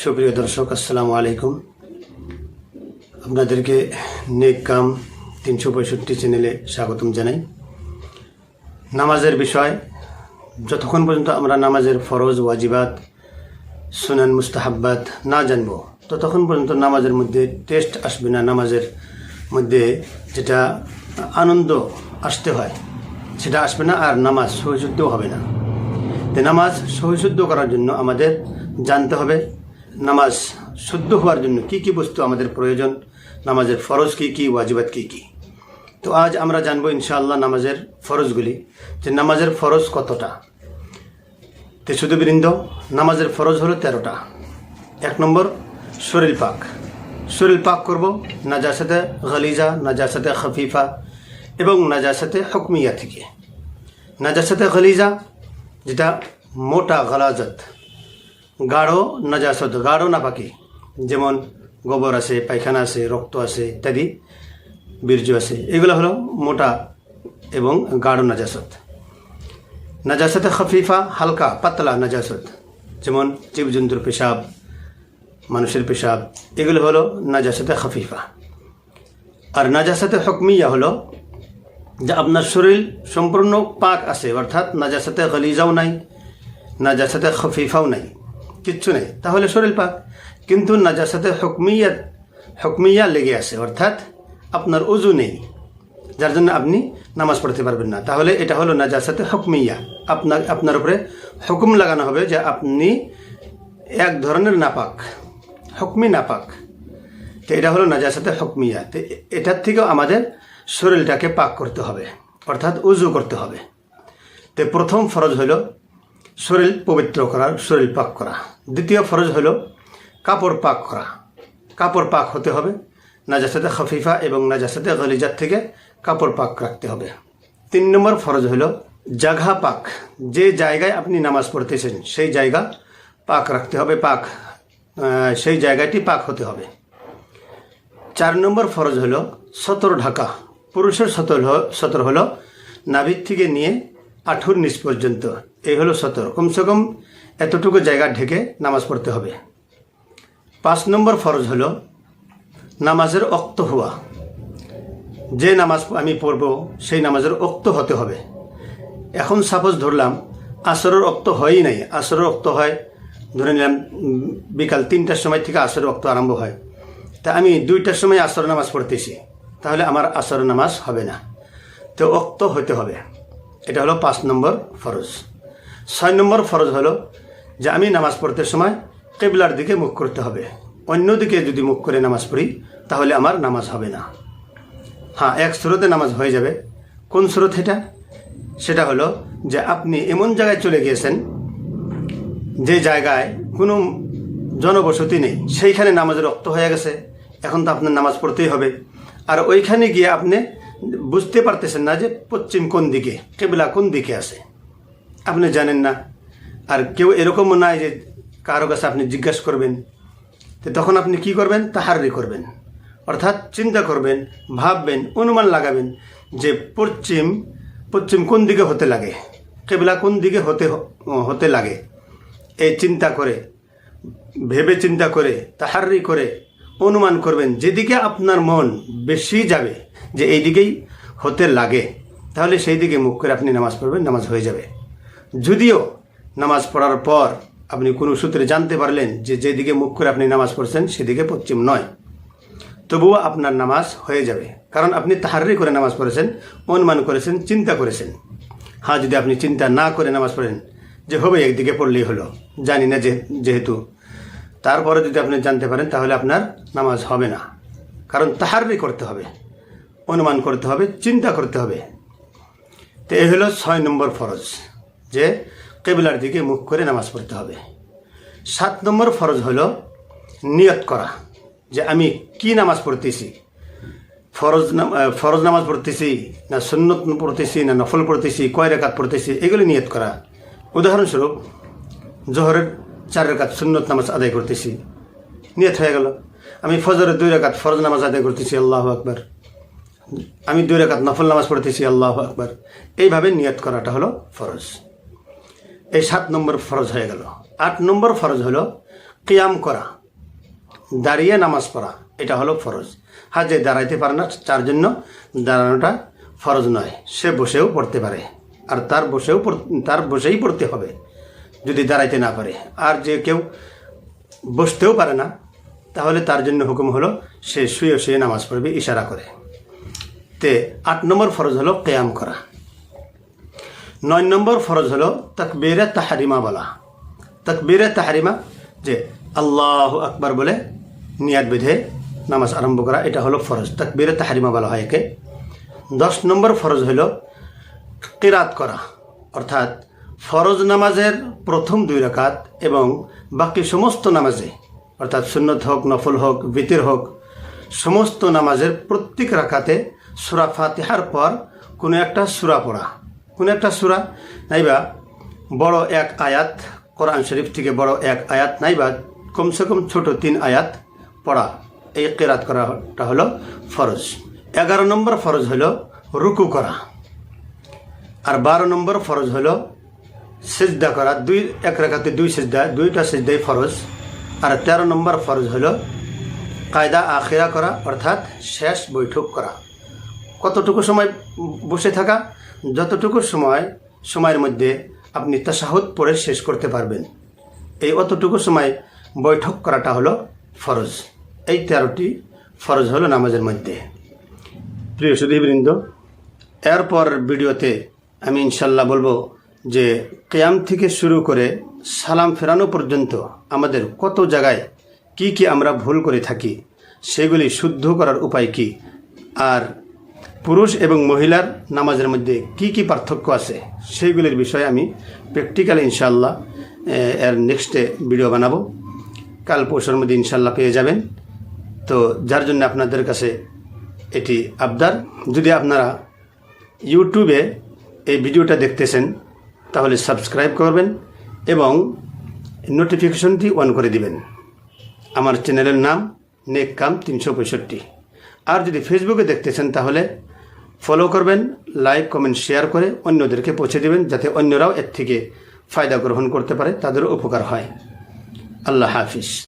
সুপ্রিয় দর্শক, আসসালামু আলাইকুম। আপনাদেরকে নেক কাম 365 চ্যানেলে স্বাগতম জানাই। নামাজের বিষয়, যতক্ষণ পর্যন্ত আমরা নামাজের ফরজ, ওয়াজিবাত, সুনান, মুস্তাহাব্বাত না জানব, ততক্ষণ পর্যন্ত নামাজের মধ্যে টেস্ট আসবে না। নামাজের মধ্যে যেটা আনন্দ আসতে হয় সেটা আসবে না, আর নামাজ সহিশুদ্ধও হবে না। তো নামাজ সহিশুদ্ধ করার জন্য আমাদের জানতে হবে নামাজ শুদ্ধ হওয়ার জন্য কি কি বস্তু আমাদের প্রয়োজন, নামাজের ফরজ কি কি, ওয়াজিবাত কি কি। তো আজ আমরা জানবো ইনশাআল্লাহ নামাজের ফরজগুলি, যে নামাজের ফরজ কতটা। তো শুধুবৃন্দ, নামাজের ফরজ হলো 13টা। 1 নম্বর, শরীর পাক। শরীর পাক করব নাজাসাতে গালিজা, নাজাসাতে খফিফা এবং নাজাসাতে হুকমিয়া থেকে। নাজাসাতে গালিজা যেটা মোটা গালাজত, গাঢ় নাজাসত, গাঢ় নাপাকি, যেমন গোবর আছে, পায়খানা আছে, রক্ত আছে ইত্যাদি, বীর্য আছে, এগুলো হলো মোটা এবং গাঢ় নাজাসত। নাজাসতে খফিফা হালকা পাতলা নাজাসত, যেমন জীবজন্তুর পেশাব, মানুষের পেশাব, এগুলো হলো নাজাসতে খফিফা। আর নাজাসতে হুকমিয়া হলো যে আপনার শরীর সম্পূর্ণ পাক আছে, অর্থাৎ নাজাসতে গলিজাও নাই, নাজাসতে খফিফাও নাই, কিচ্ছু নেই, তাহলে শরীর পাক। কিন্তু নাজাসাতে হুকমিয়া লেগে আছে, অর্থাৎ আপনার ওযু নেই, যার জন্য আপনি নামাজ পড়তে পারবেন না, তাহলে এটা হলো নাজাসাতে হুকমিয়া। আপনার উপরে হুকুম লাগানো হবে যে আপনি এক ধরনের নাপাক, হুকমি নাপাক। তো এটা হলো নাজাসাতে হুকমিয়া। তো এটার থেকেও আমাদের শরীরটাকে পাক করতে হবে, অর্থাৎ ওযু করতে হবে। তো প্রথম ফরজ হলো শরীর পবিত্র করার, শরীর পাক করা। দ্বিতীয় ফরজ হলো কাপড় পাক করা। কাপড় পাক হতে হবে, নাজাসাতে খফিফা এবং নাজাসাতে গলিজাত থেকে কাপড় পাক রাখতে হবে। 3 নম্বর ফরজ হলো জায়গা পাক। যে জায়গায় আপনি নামাজ পড়তেছেন সেই জায়গা পাক রাখতে হবে, সেই জায়গাটি পাক হতে হবে। 4 নম্বর ফরজ হলো সতর ঢাকা। পুরুষের সতর হলো নাভির থেকে নিয়ে আঁঠুর নিচ পর্যন্ত, এই হলো সতর। কমসে কম এতটুকু জায়গা ঢেকে নামাজ পড়তে হবে। 5 নম্বর ফরজ হলো নামাজের ওক্ত হওয়া। যে নামাজ আমি পড়ব সেই নামাজের ওক্ত হতে হবে। এখন সাপোজ ধরলাম আসরের ওক্ত হয়ই নাই, আসরের ওক্ত হয় ধরে নিলাম বিকাল 3টার সময় থেকে আসরের ওক্ত আরম্ভ হয়, তা আমি 2টার সময় আসর নামাজ পড়তেছি, তাহলে আমার আসর নামাজ হবে না। তো ওক্ত হতে হবে, এটা হলো 5 নম্বর ফরজ। 6 নম্বর ফরজ হলো যে আমি নামাজ পড়তে সময় কিবলার দিকে মুখ করতে হবে। অন্যদিকে যদি মুখ করে নামাজ পড়ি তাহলে আমার নামাজ হবে না। হ্যাঁ, এক সুরতে নামাজ হয়ে যাবে। কোন সুরত এটা? সেটা হলো যে আপনি এমন জায়গায় চলে গিয়েছেন যে জায়গায় কোনো জনবসতি নেই, সেইখানে নামাজের ওক্ত হয়ে গেছে, এখন তো আপনার নামাজ পড়তেই হবে। আর ওইখানে গিয়ে আপনি বুঝতে পারতেছেন না যে পশ্চিম কোন দিকে, কিবলা কোন দিকে আছে, আপনি জানেন না। আর কেউ এরকমও নয় যে কারো কাছে আপনি জিজ্ঞাসা করবেন। তো তখন আপনি কি করবেন? তাহাররি করবেন, অর্থাৎ চিন্তা করবেন, ভাববেন, অনুমান লাগাবেন যে পশ্চিম কোন দিকে হতে লাগে, কিবলা কোন দিকে হতে লাগে। এই চিন্তা করে, ভেবে চিন্তা করে, তাহাররি করে অনুমান করবেন। যেদিকে আপনার মন বেশি যাবে যে এই দিকেই হতে লাগে, তাহলে সেই দিকে মুখ করে আপনি নামাজ পড়বেন, নামাজ হয়ে যাবে। যদিও নামাজ পড়ার পর আপনি কোনো সূত্রে জানতে পারলেন যে যেদিকে মুখ করে আপনি নামাজ পড়ছেন সেদিকে পশ্চিম নয়, তবুও আপনার নামাজ হয়ে যাবে, কারণ আপনি তাহাররি করে নামাজ পড়েছেন, অনুমান করেছেন, চিন্তা করেছেন। হ্যাঁ, যদি আপনি চিন্তা না করে নামাজ পড়েন যে হবে একদিকে পড়লেই হলো, জানি না যেহেতু, তারপরে যদি আপনি জানতে পারেন তাহলে আপনার নামাজ হবে না, কারণ তাহাররি করতে হবে, অনুমান করতে হবে, চিন্তা করতে হবে। তো এই হলো 6 নম্বর ফরজ, যে কিবলার দিকে মুখ করে নামাজ পড়তে হবে। 7 নম্বর ফরজ হলো নিয়ত করা, যে আমি কি নামাজ পড়তেছি, ফরজ নামাজ পড়তেছি না সুন্নত পড়তেছি না নফল পড়তেছি, কয় রাকাত পড়তেছি, এগুলি নিয়ত করা। উদাহরণস্বরূপ জোহরের 4 রাকাত সুন্নত নামাজ আদায় করতেছি, নিয়ত হয়ে গেল। আমি ফজরের 2 রাকাত ফরজ নামাজ আদায় করতেছি, আল্লাহু আকবার। আমি 2 রাকাত নফল নামাজ পড়তেছি, আল্লাহু আকবার। এইভাবে নিয়ত করাটা হলো ফরজ। এই 7 নম্বর ফরজ হয়ে গেল। 8 নম্বর ফরজ হলো কিয়াম করা, দাঁড়িয়ে নামাজ পড়া, এটা হলো ফরজ। হ্যাঁ, যে দাঁড়াইতে পারে না তার জন্য দাঁড়ানোটা ফরজ নয়, সে বসেও পড়তে পারে, আর তার বসেই পড়তে হবে যদি দাঁড়াইতে না পারে। আর যে কেউ বসতেও পারে না, তাহলে তার জন্য হুকুম হলো সে শুয়ে শুয়ে নামাজ পড়বে ইশারা করে। 8 নম্বর ফরজ হলো কিয়াম করা। 9 নম্বর ফরজ হলো তাকবীরে তাহরিমা বলা। তাকবীরে তাহরিমা, যে আল্লাহু আকবার বলে নিয়াত বেঁধে নামাজ আরম্ভ করা, এটা হলো ফরজ, তাকবীরে তাহরিমা বলা হয় একে। 10 নম্বর ফরজ হলো কিরাত করা, অর্থাৎ ফরজ নামাজের প্রথম 2 রাকাত এবং বাকি সমস্ত নামাজে, অর্থাৎ সুন্নত হোক, নফল হোক, বিতির হোক, সমস্ত নামাজের প্রত্যেক রাকাতে সূরা ফাতিহার পর কোনো একটা সূরা পড়া, কোনো একটা সূরা নাইবা বড় এক আয়াত, কোরআন শরীফ থেকে বড় এক আয়াত নাইবা কমসে কম ছোট 3 আয়াত পড়া, এই কিরাত করাটা হলো ফরজ। 11 নম্বর ফরজ হলো রুকু করা, আর 12 নম্বর ফরজ হলো সিজদা করা, এক রাকাতে 2 সিজদা, 2টা সিজদাই ফরজ। আর 13 নম্বর ফরজ হলো কায়দা আখিরা করা, অর্থাৎ শেষ বৈঠক করা। কতটুকু সময় বসে থাকা? যতটুকু সময়ের মধ্যে আপনি তাশাহুদ পড়ে শেষ করতে পারবেন, এই অতটুকু সময় বৈঠক করাটা হলো ফরজ। এই 13টি ফরজ হলো নামাজের মধ্যে। প্রিয় সুধীবৃন্দ, এরপর ভিডিওতে আমি ইনশাল্লাহ বলবো যে কিয়াম থেকে শুরু করে সালাম ফেরানো পর্যন্ত আমাদের কত জায়গায় কি কি আমরা ভুল করে থাকি, সেগুলি শুদ্ধ করার উপায় কি, আর পুরুষ এবং মহিলার নামাজের মধ্যে কি কি পার্থক্য আছে, সেইগুলির বিষয়ে আমি প্র্যাকটিক্যালি ইনশাল্লাহ এর নেক্সটে ভিডিও বানাবো। কাল পরশুর মধ্যে ইনশাল্লাহ পেয়ে যাবেন। তো যার জন্য আপনাদের কাছে এটি আবদার, যদি আপনারা ইউটিউবে এই ভিডিওটা দেখতেছেন তাহলে সাবস্ক্রাইব করবেন এবং নোটিফিকেশনটি অন করে দিবেন। আমার চ্যানেলের নাম নেক কাম 365। আর যদি ফেসবুকে দেখতেছেন তাহলে ফলো করবেন, লাইক কমেন্ট শেয়ার করে অন্যদেরকে পৌঁছে দেবেন, যাতে অন্যরাও এর থেকে ফায়দা গ্রহণ করতে পারে, তাদেরও উপকার হয়। আল্লাহ হাফিজ।